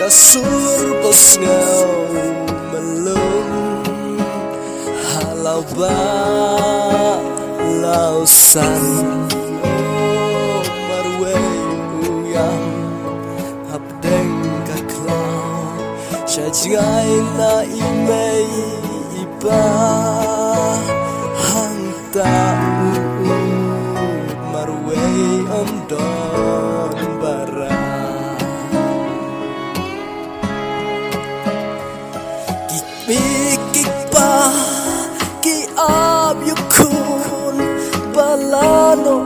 kasur bosngau melum halau ba lausan marwe uyam habdeng kaklau syajngai na imei iba hang tau marwe omdon bara mikik pa ki ab yukun balano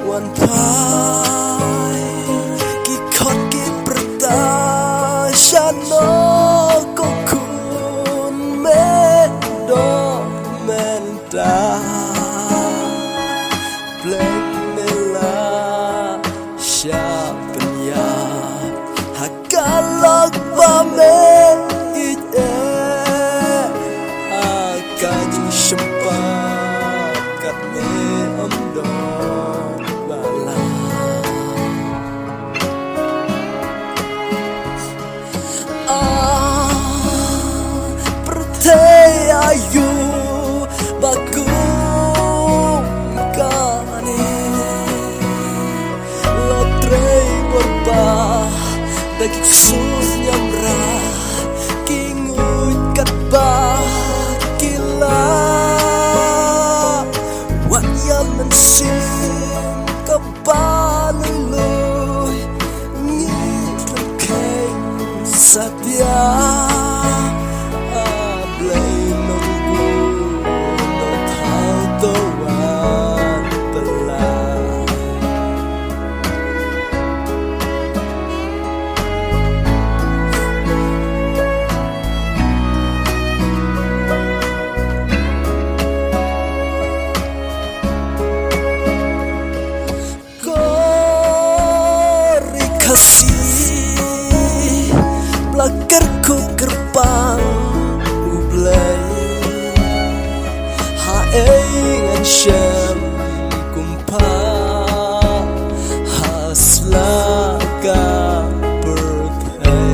wan pai ki khot ki prta shano kokun me do menta blek mela syapnya hakalak pa me kajing sempat katne omdon bala percayayu baku kane lotre berbah daging sus nyamra kingut katbah mensim kapalului ngitlam keng satya ablay nunggu no thao towan telah kasih belakangku gerbang ublay haeng syam kumpa haslaga berthai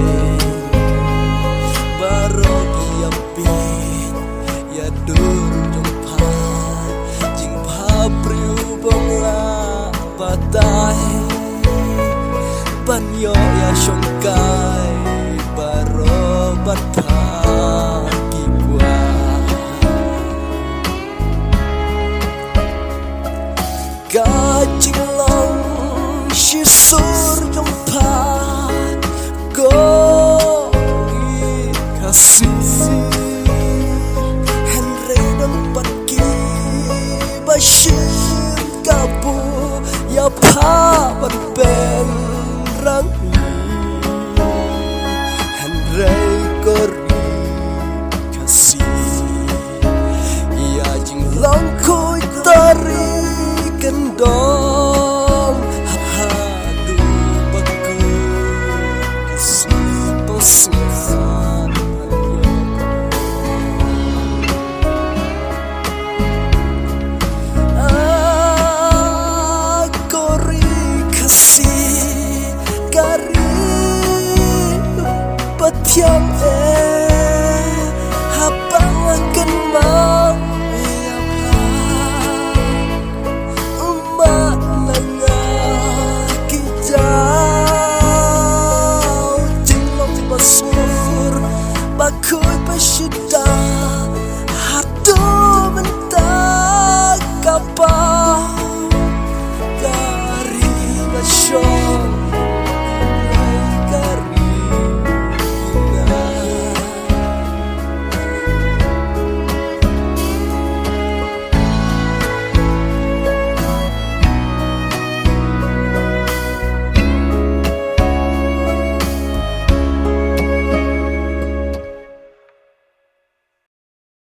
barok yampin ya dur jumpan jing pabriu bongla batai banyo ya syongkai barobat pagi gua gajing long shisur jompat go kasih Henry dan pergi bashir kabu ya pa ben rang Henry kori kasih ia jing long koi tari kendong hadu baku kasih bosan kori kasih patiam